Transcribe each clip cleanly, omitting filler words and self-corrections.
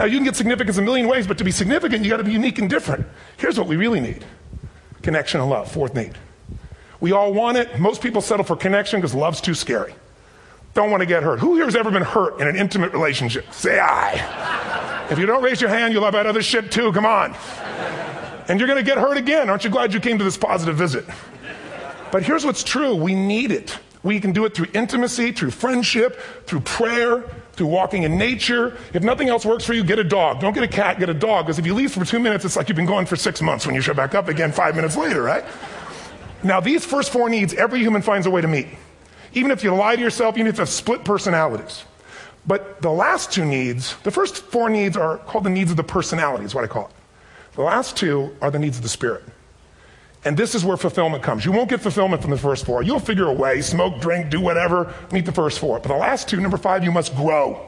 Now, you can get significance a million ways, but to be significant, you got to be unique and different. Here's what we really need. Connection and love, fourth need. We all want it. Most people settle for connection because love's too scary. Don't want to get hurt. Who here has ever been hurt in an intimate relationship? Say aye. If you don't raise your hand, you'll have had other shit too. Come on. And you're going to get hurt again. Aren't you glad you came to this positive visit? But here's what's true. We need it. We can do it through intimacy, through friendship, through prayer, through walking in nature. If nothing else works for you, get a dog. Don't get a cat, get a dog. Because if you leave for 2 minutes, it's like you've been gone for 6 months when you show back up again 5 minutes later, right? Now, these first four needs, every human finds a way to meet. Even if you lie to yourself, even if you have split personalities. But the last two needs, the first four needs are called the needs of the personality, is what I call it. The last two are the needs of the spirit. And this is where fulfillment comes. You won't get fulfillment from the first four. You'll figure a way, smoke, drink, do whatever, meet the first four. But the last two, number 5, you must grow.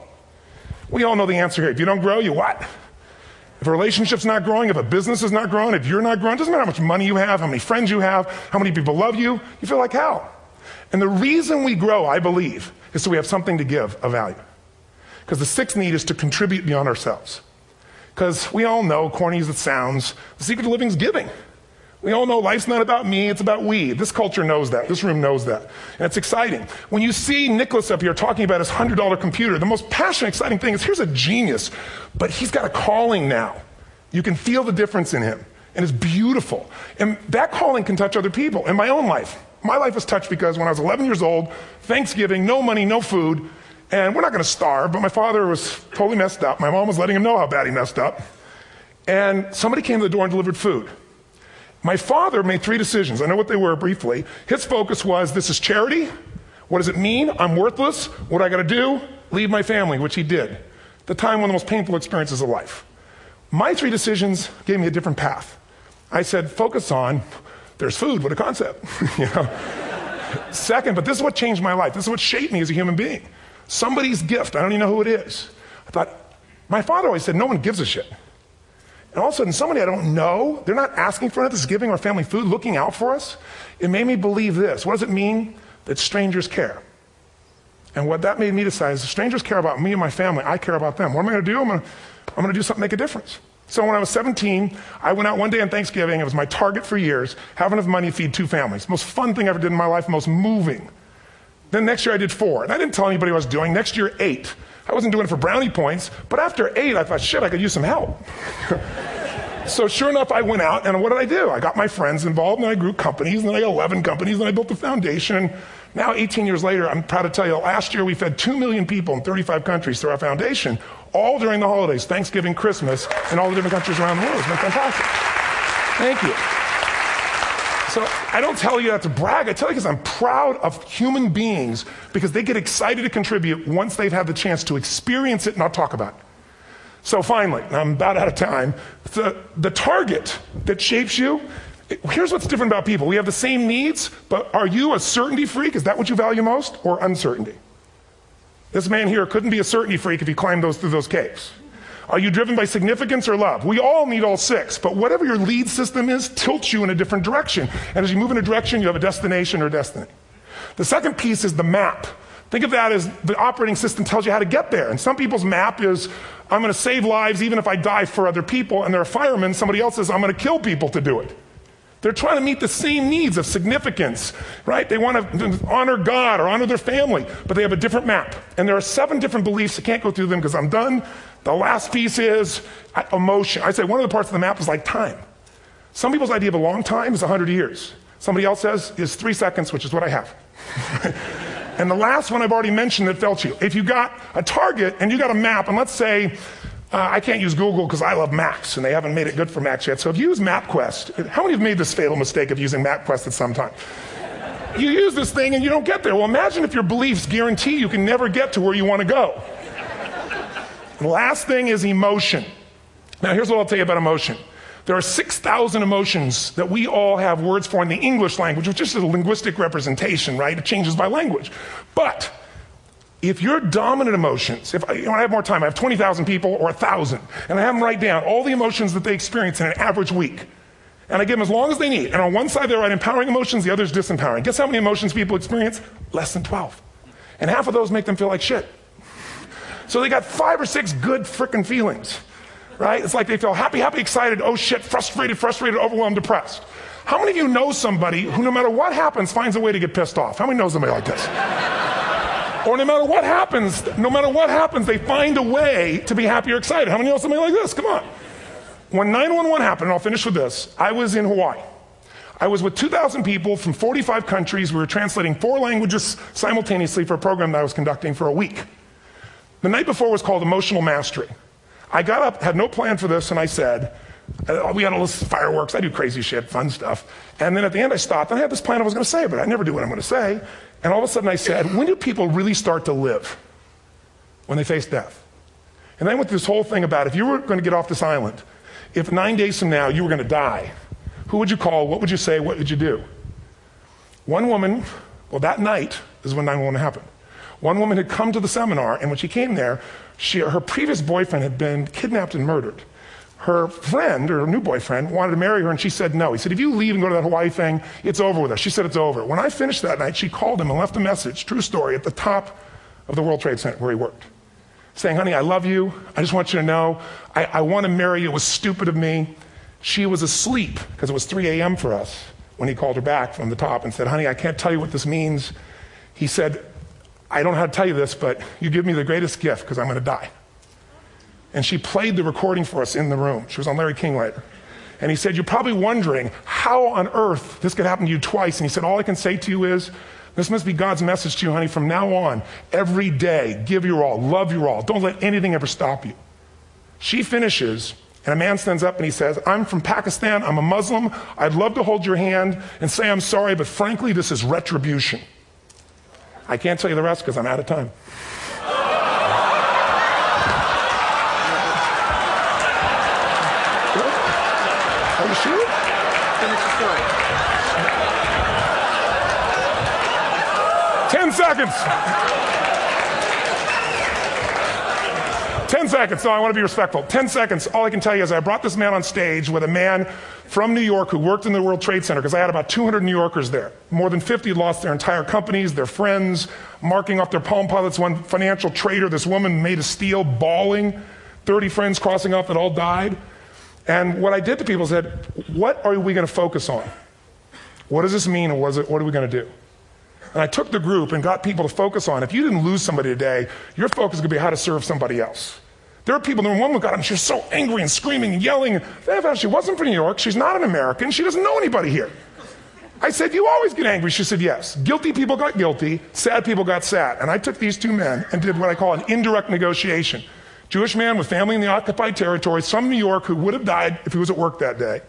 We all know the answer here. If you don't grow, you what? If a relationship's not growing, if a business is not growing, if you're not growing, it doesn't matter how much money you have, how many friends you have, how many people love you, you feel like hell. And the reason we grow, I believe, is so we have something to give of value. Because the sixth need is to contribute beyond ourselves. Because we all know, corny as it sounds, the secret to living is giving. We all know life's not about me, it's about we. This culture knows that. This room knows that. And it's exciting. When you see Nicholas up here talking about his $100 computer, the most passionate, exciting thing is here's a genius, but he's got a calling now. You can feel the difference in him. And it's beautiful. And that calling can touch other people. In my own life, my life was touched because when I was 11 years old, Thanksgiving, no money, no food, and we're not going to starve, but my father was totally messed up. My mom was letting him know how bad he messed up. And somebody came to the door and delivered food. My father made 3 decisions. I know what they were briefly. His focus was, this is charity. What does it mean? I'm worthless. What do I got to do? Leave my family, which he did. The time, one of the most painful experiences of life. My 3 decisions gave me a different path. I said, focus on, there's food, what a concept. You know? Second, but this is what changed my life. This is what shaped me as a human being. Somebody's gift, I don't even know who it is. I thought, my father always said, no one gives a shit. And all of a sudden, somebody I don't know, they're not asking for it, this is giving our family food, looking out for us. It made me believe this. What does it mean? That strangers care. And what that made me decide is, if strangers care about me and my family, I care about them. What am I going to do? I'm going to do something to make a difference. So when I was 17, I went out one day on Thanksgiving. It was my target for years, have enough money to feed 2 families. Most fun thing I ever did in my life, most moving. Then next year I did 4. And I didn't tell anybody what I was doing. Next year, 8. I wasn't doing it for brownie points, but after 8, I thought, shit, I could use some help. So sure enough, I went out, and what did I do? I got my friends involved, and I grew companies, and then I got 11 companies, and I built a foundation. Now, 18 years later, I'm proud to tell you, last year we fed 2 million people in 35 countries through our foundation, all during the holidays, Thanksgiving, Christmas, in all the different countries around the world. It's been fantastic. Thank you. So I don't tell you that to brag. I tell you because I'm proud of human beings because they get excited to contribute once they've had the chance to experience it and not talk about it. So finally, I'm about out of time, the target that shapes you, here's what's different about people. We have the same needs, but are you a certainty freak? Is that what you value most, or uncertainty? This man here couldn't be a certainty freak if he climbed through those caves. Are you driven by significance or love? We all need all 6, but whatever your lead system is tilts you in a different direction. And as you move in a direction, you have a destination or destiny. The second piece is the map. Think of that as the operating system tells you how to get there. And some people's map is, I'm going to save lives even if I die for other people. And they're a fireman. Somebody else says, I'm going to kill people to do it. They're trying to meet the same needs of significance, right? They want to honor God or honor their family, but they have a different map. And there are 7 different beliefs. I can't go through them because I'm done. The last piece is emotion. I say one of the parts of the map is like time. Some people's idea of a long time is 100 years. Somebody else says is 3 seconds, which is what I have. And the last one I've already mentioned that felt you. If you got a target and you got a map, and let's say, I can't use Google because I love maps, and they haven't made it good for Macs yet. So if you use MapQuest, how many have made this fatal mistake of using MapQuest at some time? You use this thing and you don't get there. Well, imagine if your beliefs guarantee you can never get to where you want to go. The last thing is emotion. Now, here's what I'll tell you about emotion. There are 6,000 emotions that we all have words for in the English language, which is just a linguistic representation, right? It changes by language. But if your dominant emotions, if I have more time, I have 20,000 people or 1,000, and I have them write down all the emotions that they experience in an average week. And I give them as long as they need. And on one side, they write empowering emotions, the other is disempowering. Guess how many emotions people experience? Less than 12. And half of those make them feel like shit. So they got 5 or 6 good frickin' feelings, right? It's like they feel happy, happy, excited, oh shit, frustrated, overwhelmed, depressed. How many of you know somebody who no matter what happens finds a way to get pissed off? How many know somebody like this? Or no matter what happens, they find a way to be happy or excited. How many know somebody like this? Come on. When 911 happened, and I'll finish with this, I was in Hawaii. I was with 2,000 people from 45 countries. We were translating 4 languages simultaneously for a program that I was conducting for a week. The night before was called Emotional Mastery. I got up, had no plan for this, and I said, we had all this fireworks, I do crazy shit, fun stuff. And then at the end I stopped, and I had this plan I was going to say, but I never do what I'm going to say. And all of a sudden I said, when do people really start to live? When they face death. And then I went through this whole thing about if you were going to get off this island, if 9 days from now you were going to die, who would you call, what would you say, what would you do? One woman, well that night is when 911 happened. One woman had come to the seminar, and when she came there, her previous boyfriend had been kidnapped and murdered. Her friend, or her new boyfriend, wanted to marry her, and she said no. He said, if you leave and go to that Hawaii thing, it's over with us. She said it's over. When I finished that night, she called him and left a message, true story, at the top of the World Trade Center where he worked, saying, honey, I love you. I just want you to know, I want to marry you. It was stupid of me. She was asleep, because it was 3 a.m. for us, when he called her back from the top and said, honey, I can't tell you what this means. He said, I don't know how to tell you this, but you give me the greatest gift, because I'm going to die. And she played the recording for us in the room. She was on Larry King later. And he said, you're probably wondering how on earth this could happen to you twice. And he said, all I can say to you is, this must be God's message to you, honey. From now on, every day, give your all, love your all. Don't let anything ever stop you. She finishes, and a man stands up and he says, I'm from Pakistan, I'm a Muslim. I'd love to hold your hand and say I'm sorry, but frankly, this is retribution. I can't tell you the rest because I'm out of time. Are you sure? Finish the story. 10 seconds. 10 seconds. No, I want to be respectful. 10 seconds. All I can tell you is I brought this man on stage with a man from New York who worked in the World Trade Center, because I had about 200 New Yorkers there. More than 50 lost their entire companies, their friends, marking off their Palm Pilots. One financial trader, this woman made of steel, bawling. 30 friends crossing off that all died. And what I did to people said, what are we going to focus on? What does this mean, and what are we going to do? And I took the group and got people to focus on, if you didn't lose somebody today, your focus is going to be how to serve somebody else. There are people, there was one who got up and she was so angry and screaming and yelling. She wasn't from New York, she's not an American, she doesn't know anybody here. I said, you always get angry. She said, yes. Guilty people got guilty, sad people got sad. And I took these 2 men and did what I call an indirect negotiation. Jewish man with family in the occupied territory, some New York who would have died if he was at work that day.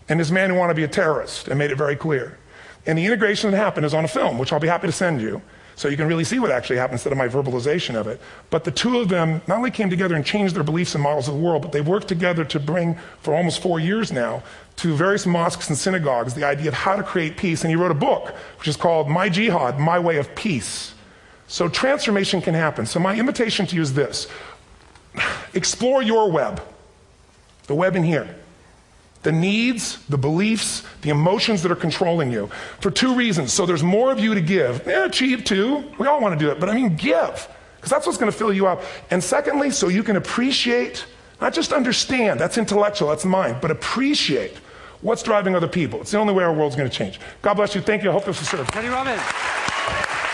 And this man who wanted to be a terrorist, and made it very clear. And the integration that happened is on a film, which I'll be happy to send you, so you can really see what actually happened instead of my verbalization of it. But the 2 of them not only came together and changed their beliefs and models of the world, but they've worked together to bring, for almost 4 years now, to various mosques and synagogues, the idea of how to create peace. And he wrote a book, which is called My Jihad, My Way of Peace. So transformation can happen. So my invitation to you is this. Explore your web, the web in here. The needs, the beliefs, the emotions that are controlling you, for 2 reasons. So there's more of you to give. Achieve too. We all want to do it, but I mean give, because that's what's going to fill you up. And secondly, so you can appreciate, not just understand, that's intellectual, that's mind, but appreciate what's driving other people. It's the only way our world's going to change. God bless you. Thank you. I hope this was served. Toни Роббинс.